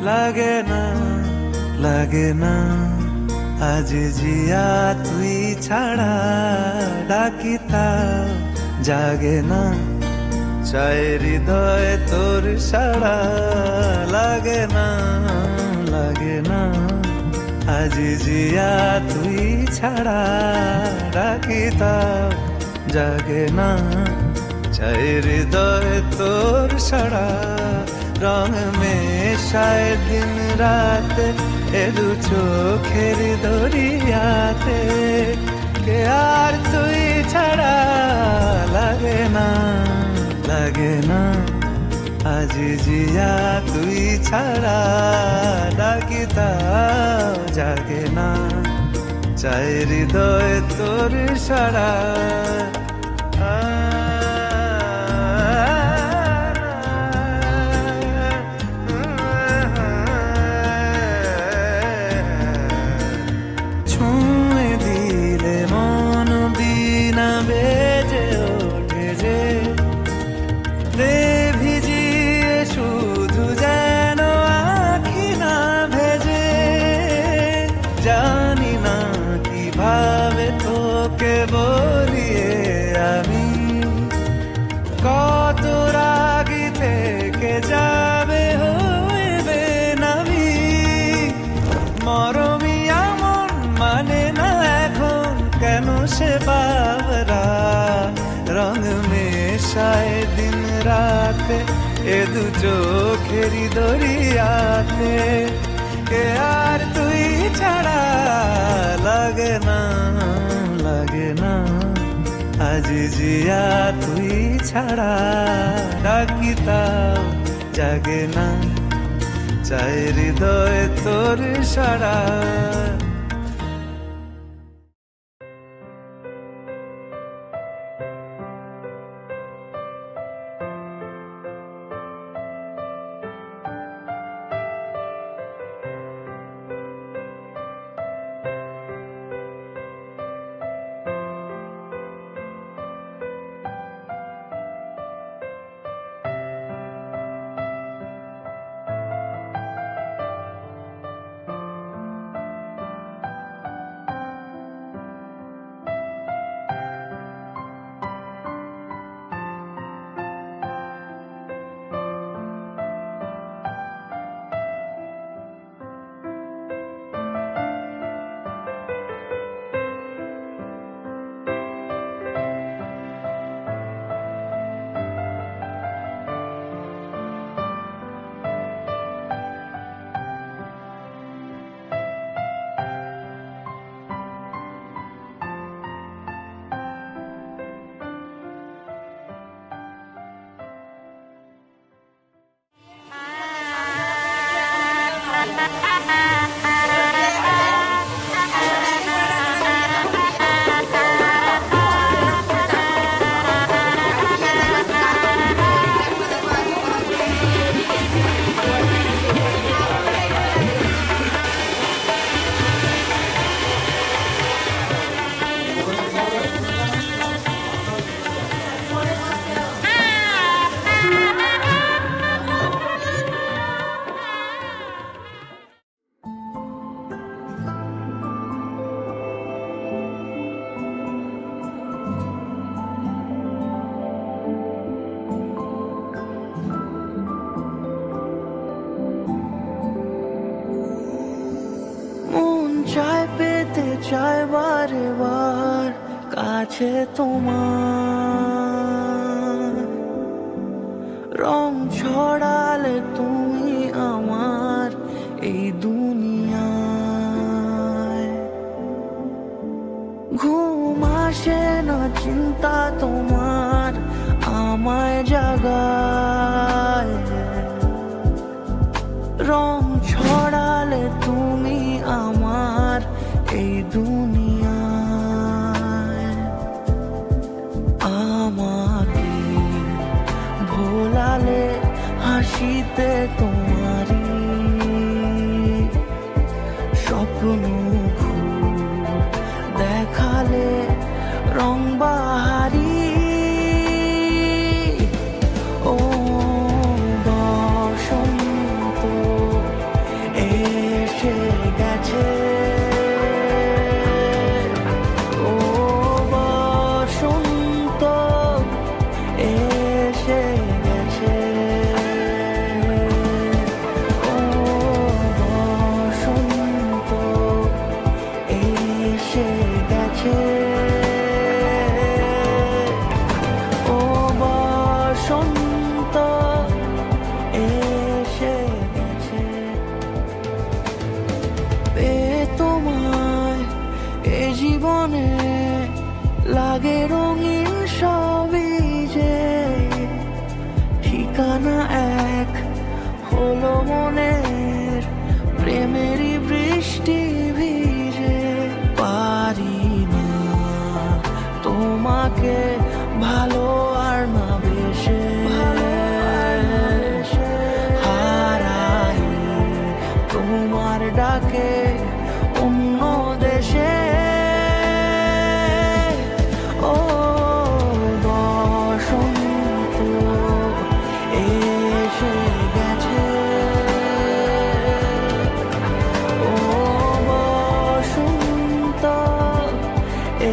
লাগে না লাগে না আজ জিয়া তুই ছাড়া ডাকি তাও জাগে না চাই হৃদয় তোর সাড়া লাগে না লাগে না আজ জিয়া তুই ছাড়া ডাকি তাও জাগে না চাই হৃদয় তোর সাড়া রং মেশায় দিন রাত এ দু চোখের দরিয়াতে কে আর তুই ছাড়া লাগে না লাগে না আজ জিয়া তুই ছাড়া ডাকি তাও জাগে না চাই হৃদয় তোর সাড়া ছুঁয়ে দিলে মন বিনা বেজে ওঠে যে রে ভিজিয়ে শুধু যেন আখি না ভেজে জানি না কিভাবে তোকে বলিয়ে আমি কত রাগি থেকে যাবে হইবে নামি মরমি আমন মানে না এখন কেন সে বাবরা রং মেশায় দিন রাতে এ দু চোখেরি দরিয়াতে কে আর তুই ছাড়া লাগে না লাগে না আজ জিয়া তুই ছাড়া ডাকি তাও জাগে না চাই হৃদয় তোর সাড়া চাই বারে বার কাছে তোমার রং ছড়ালে তুমি আমার এই দুনিয়ায় ঘুম আসে না চিন্তা তোমার আমায় জাগায় রং ছড়ালে তুমি আমার এই দুনিয়ায় আমাকে ভোলালে হাসিতে তোমারি স্বপ্ন দেখালে রং বাহারি ও বসন্ত ঠিকানা এক হলো মনের প্রেমেরই বৃষ্টি ভিজে। পারি না তোমাকে ভালো আর না বেশে, হারাই তোমার ডাকে অন্য দেশে। ও বসন্ত এসে গেছে, ও বসন্ত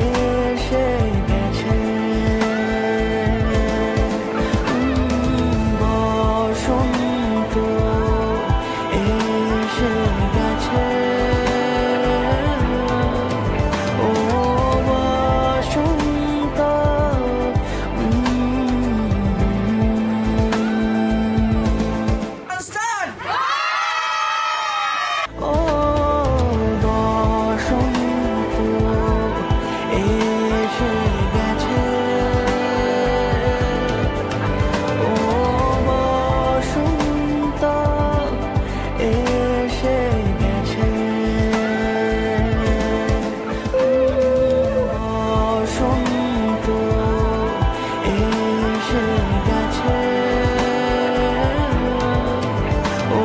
এসে গেছে, বসন্ত এসে গেছে, ও বসন্ত। ও বসন্ত এসে গেছে, ও বসন্ত এসে গেছে, বসন্ত এসে গেছে, ও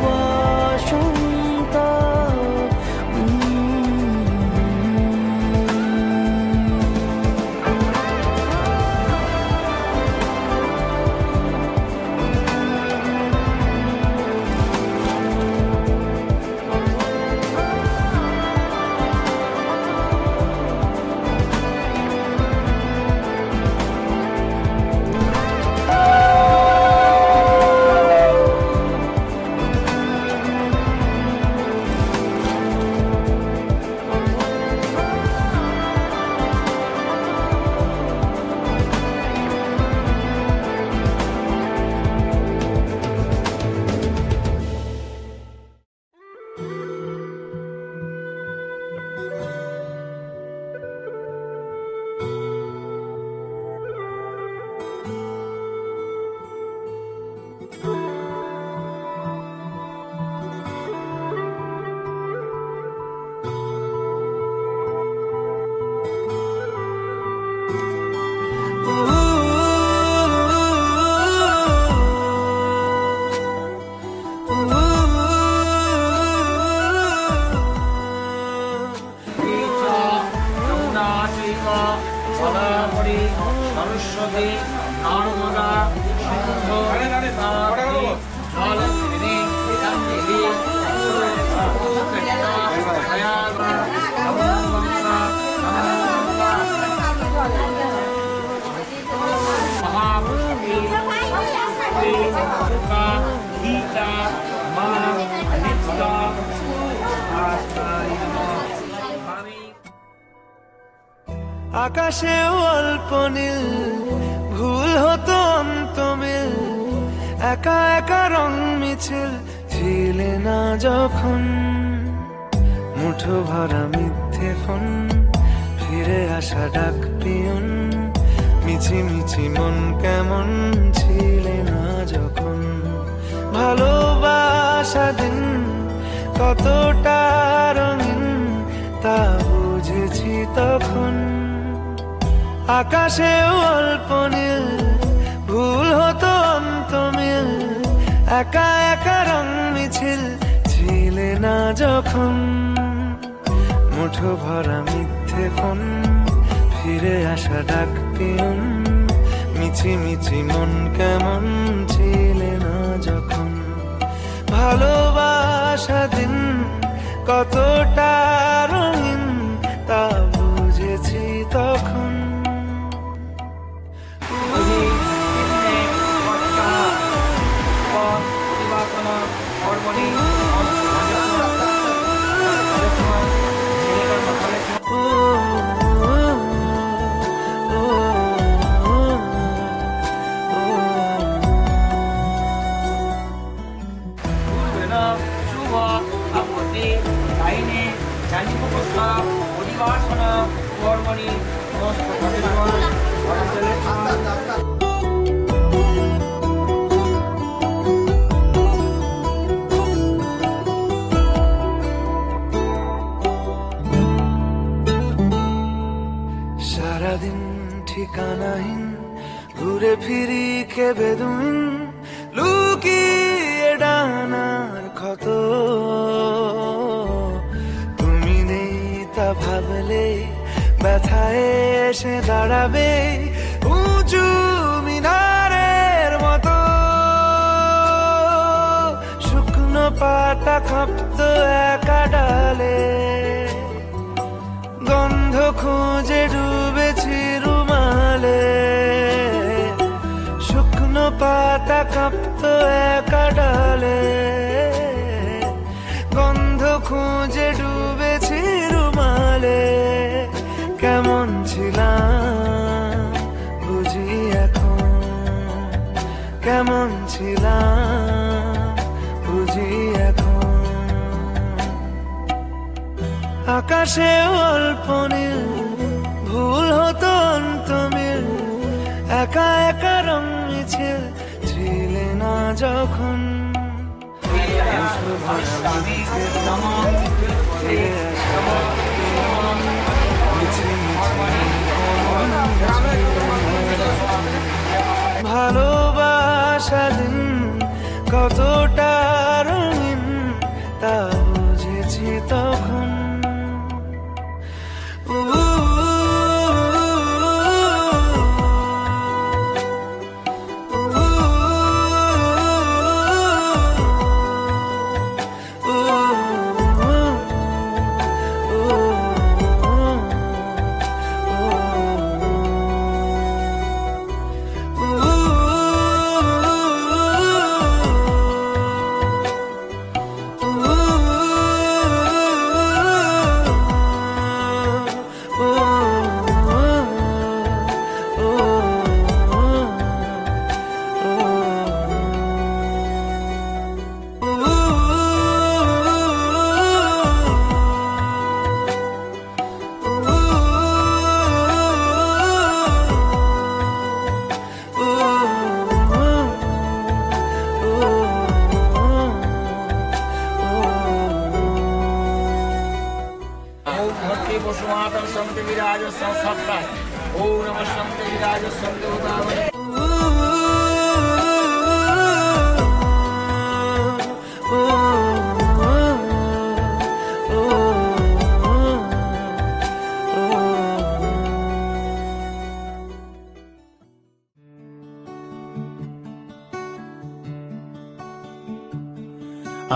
বসন্ত। সরস্বতী নর্মদা সিন্ধু জলস্বিনী কান্দিনী গীতা মা নিত্যা আকাশেও অল্প নীল, ভুল হতো অন্তমিল, একা একা রং মিছিল ছিলে না যখন। মুঠো ভরা মিথ্যে ফোন, ফিরে আসা ডাক পিয়ন, মিছি মিছি মন কেমন ছিলে না যখন। ভালোবাসা দিন কতটা রঙিন তা বুঝেছি তখন। আকাশেও অল্প নীল, ভুল হতো অন্তমিল, একা একা রং মিছিল ছিলে না যখন। মুঠো ভরা মিথ্যে ফোন, ফিরে আসা ডাক পিয়ন, মিছি মিছি মন কেমন ছিলে না যখন। ভালোবাসা দিন কতটা রঙিন তা বুঝেছি তখন। শুভ আপত্তি লুকিয়ে ডানার ক্ষত, তুমি নেই তা ভাবলে ব্যথায় এসে দাঁড়াবে উঁচু মিনারের মতো। শুকনো পাতা কাঁপত একা ডালে, গন্ধ খুঁজে ডুবেছি রুমালে। শুকনো পাতা কাঁপত একা ডালে, গন্ধ খুঁজে ডুবেছি রুমালে। কেমন ছিলাম বুঝি এখন, কেমন ছিলাম বুঝি এখন। আকাশে অল্প নীল, ভুল হতো অন্তমিল, একা একা রং মিছিল ছিলে না যখন। ভালোবাসা দিন কতটা রঙিন তা বুঝেছি তখন।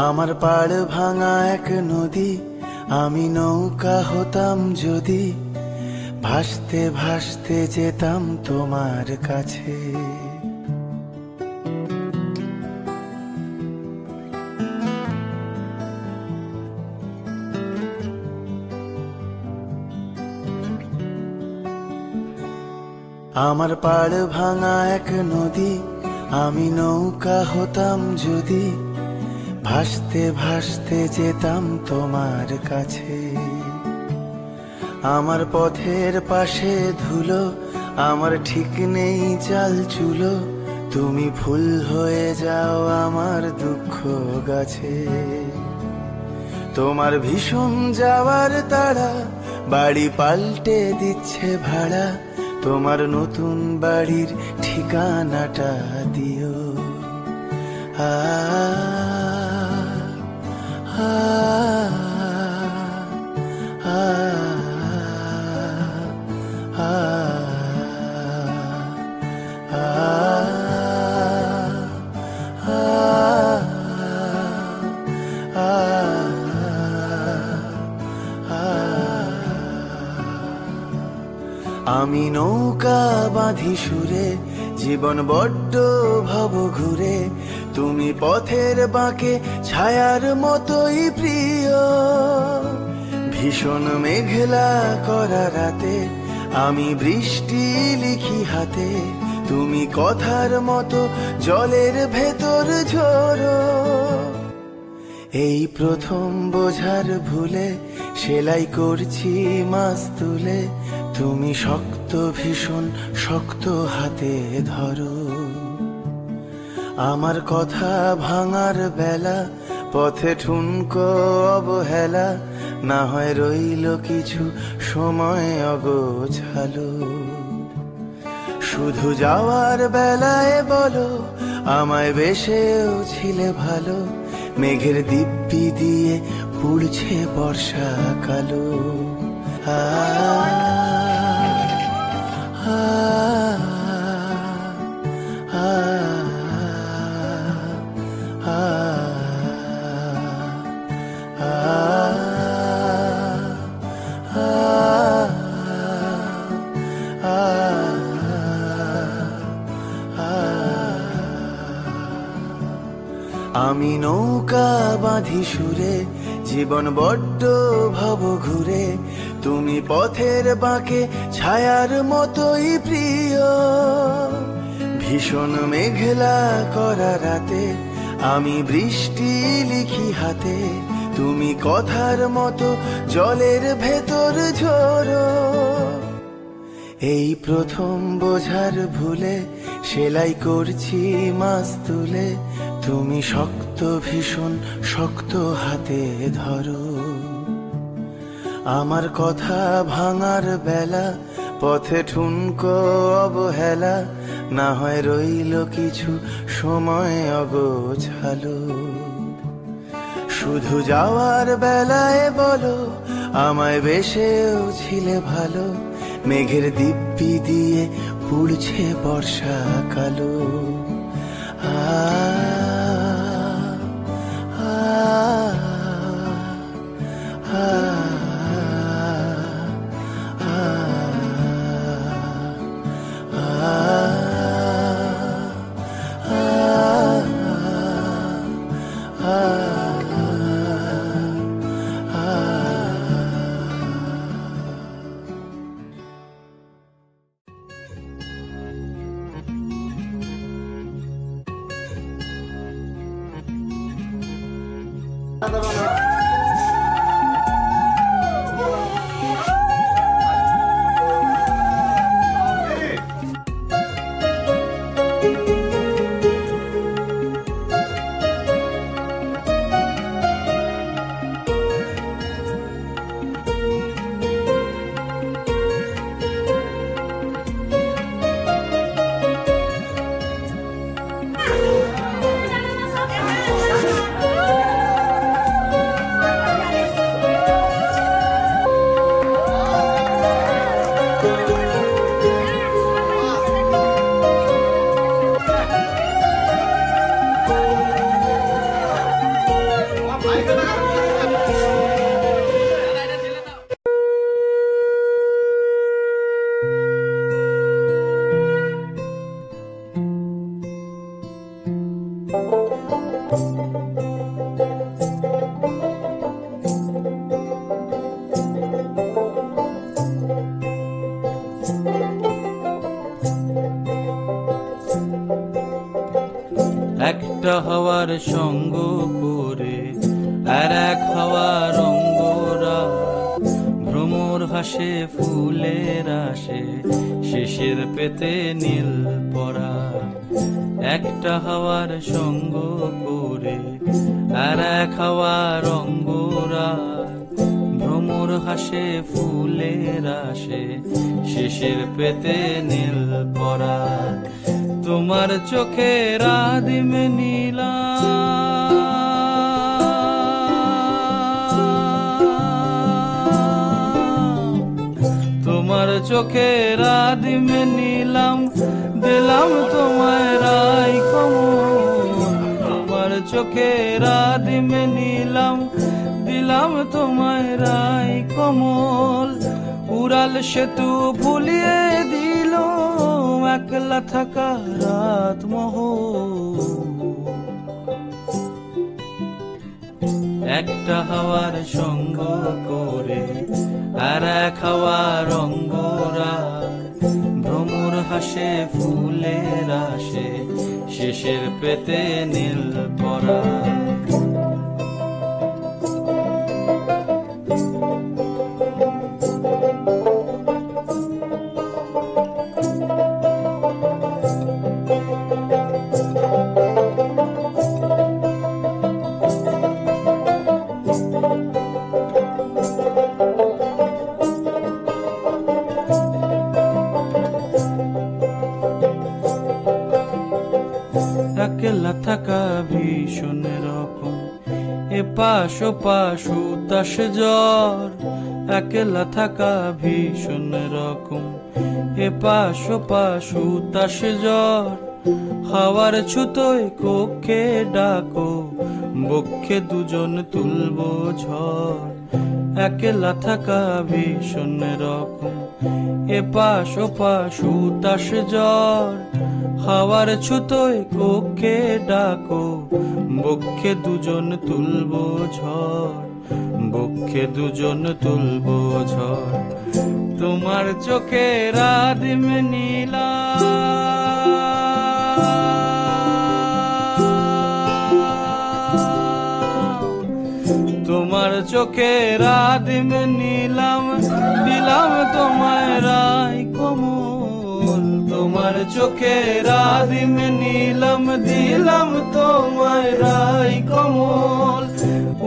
আমার পাড় ভাঙা এক নদী, আমি নৌকা হতাম যদি, ভাসতে ভাসতে যেতাম তোমার কাছে। আমার পাড় ভাঙা এক নদী, আমি নৌকা হতাম যদি, ভাসতে ভাসতে যেতাম তোমার কাছে। আমার পথের পাশে ধুলো, আমার ঠিক নেই চাল চুলো, তুমি ফুল হয়ে যাও আমার দুঃখ গাছে। তোমার ভীষণ যাওয়ার তাড়া, বাড়ি পাল্টে দিচ্ছে ভাড়া, তোমার নতুন বাড়ির ঠিকানাটা দিও। আ আমি নৌকা বাঁধি সুরে, জীবন বড্ড ভব ঘুরে, তুমি পথের বাঁকে ছায়ার মতোই প্রিয়। ভীষণ মেঘলা করা রাতে আমি বৃষ্টি লিখি হাতে, তুমি কথার মতো জলের ভেতর ঝরো। এই প্রথম বোঝার ভুলে সেলাই করছি মাছ তুলে, তুমি শক্ত ভীষণ শক্ত হাতে ধরো। আমার কথা ভাঙার বেলা, পথে ঠুনকো অবহেলা, না হয় রইল কিছু সময় অগোছালো। শুধু যাওয়ার বেলায় বলো আমায় বেশেও ছিলে ভালো, মেঘের দিব্যি দিয়ে পুড়ছে বর্ষা কালো। আ আ আ আমি নৌকা বাঁধি সুরে, জীবন বড্ড ভব ঘুরে, তুমি পথের বাঁকে ছায়ার মতোই প্রিয়। ভীষণ মেঘলা করা রাতে আমি বৃষ্টি লিখি হাতে, তুমি কথার মতো জলের ভেতর ঝরো। এই প্রথম বোঝার ভুলে সেলাই করছি মাছ তুলে, তুমি শক্ত ভীষণ শক্ত হাতে ধরো। আমার কথা ভাঙার বেলা, পথে ঠুনকো অবহেলা, না হয় রইল কিছু সময় অগোছালো। শুধু যাওয়ার বেলায় বলো, আমায় বেশেও ছিলে ভালো, মেঘের দিব্যি দিয়ে পুড়ছে বর্ষা কালো। আ আ আ একটা হাওয়ার সঙ্গ করে আর এক হাওয়ার অঙ্গরা, ভ্রমর হাসে ফুলের আসে শেষের পেতে নীল পরা। একটা হাওয়ার সঙ্গ করে আর এক হাওয়ার অঙ্গরা, ভ্রমর হাসে ফুলের আসে শেষের পেতে নীল পরা। তোমার চোখের আদিম নীলা, তোমার চোখের আদিম নীলাম, দিলাম তোমায় রাই কমল। তোমার চোখের আদিম নীলাম, দিলাম তোমায় রাই কমল। উড়াল সেতু ভুলিয়ে দিল একলা থাকা রাত মহল। একটা হাওয়ার সঙ্গ করে আর এক হাওয়ার অঙ্গরা, ভ্রমর হাসে ফুলের আসে শেষের পেতে নীল পরা। একলা থাকা ভীষণ রকম, এপাশ ওপাশ উতাস জ্বর। একলা থাকা ভীষণ রকম, এপাশ ওপাশ উতাস জ্বর। হাওয়ার ছুতোয় কক্ষে ডাকো, বক্ষে দুজন তুলবো ঝড়। একলা থাকা ভীষণ রকম, এপাশ ওপাশ উতাস জ্বর। হাওয়ার ছুতোয় কক্ষে ডাকো, বক্ষে দুজন তুলবো ঝড়। বক্ষে দুজন তুলবো ঝড়। তোমার চোখে রাদিম নীলা, তোমার চোখে রাদিম নীলাম, দিলাম তোমায় রাই কমল। তোমার চোখে রাদিম নীলাম, দিলাম তোমায় রাই কমল।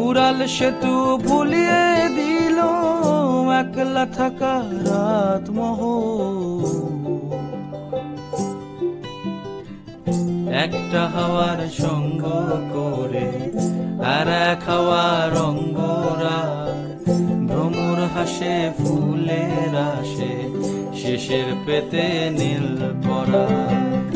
উড়াল সেতু ভুলিয়ে দিল একলা থাকা রাত মহল। একটা হাওয়ার সঙ্গ করে আর এক হাওয়ার অঙ্গরাগ। ভ্রমর হাসে ফুলের আসে, শেষের পেতে নীল পরাগ।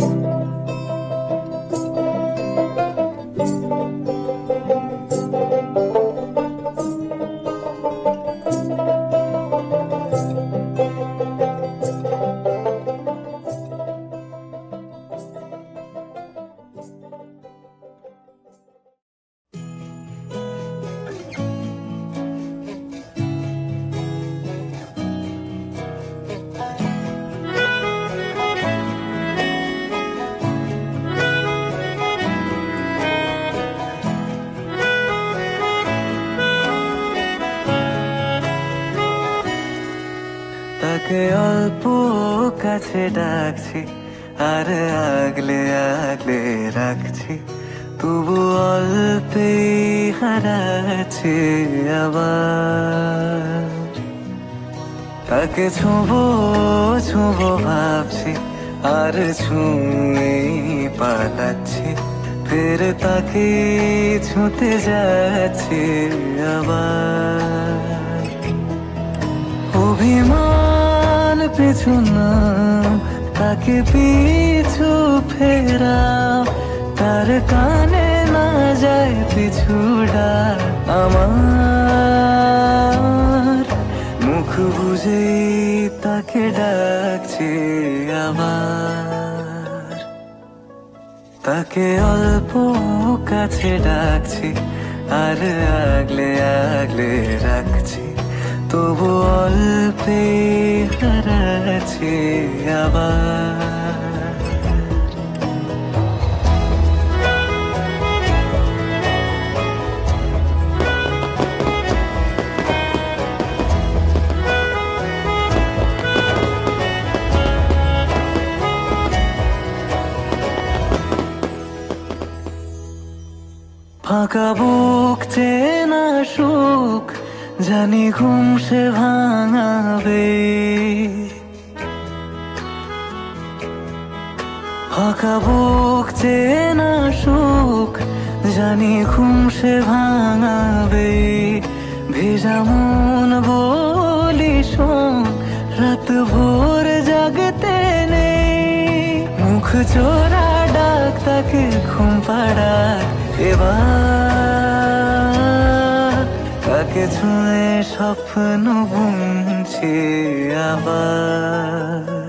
তাকে অল্প কাছে ডাকছি, আর আগলে আগলে রাখছি, তবু অল্পে হারাচ্ছি আবার। তাকে ছোঁবো ছোঁবো ভাবছি, আর ছুঁয়ে পালাচ্ছি, ফের তাকে ছুঁতে যাচ্ছি আবার। অভিমান পিছু না, তাকে পিছু ফেরা, তার কানে না যায় পিছু ডাক আমার। মুখ বুঝে তাকে ডাকছি আবার। তাকে অল্প কাছে ডাকছি, আর আগলে আগলে রাখছি, তবু অল্পে হারাচ্ছি আবার। ফাঁকা বুক চেনা সুখ, জানি ঘুম সে ভাঙাবে। ফাঁকা বুক চেনা সুখ, জানি ঘুম সে ভাঙাবে। ভেজা মন বলি শোন, রাত ভোর জাগতে নেই। মুখ চোরা ডাক তাকে ঘুম পাড়াক এবার। তাকে ছুঁয়ে স্বপ্ন বুনছি আবার।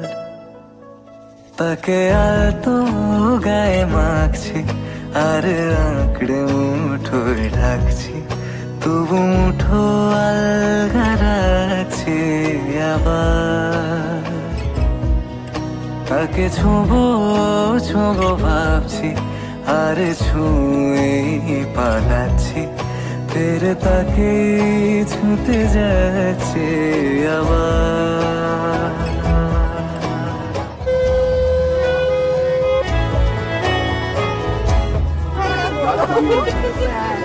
তাকে আলতো গায়ে মাখছি, আর আঁকড়ে মুঠোয় ঢাকছি, তবু মুঠো আলগা রাখছি আবার। তাকে ছোঁবো ছোঁবো ভাবছি, আর ছুঁয়ে পালাচ্ছি, ফের তাকে ছুঁতে যাচ্ছে আবার।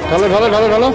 ঢালো ঢালো ঢালো ঢালো।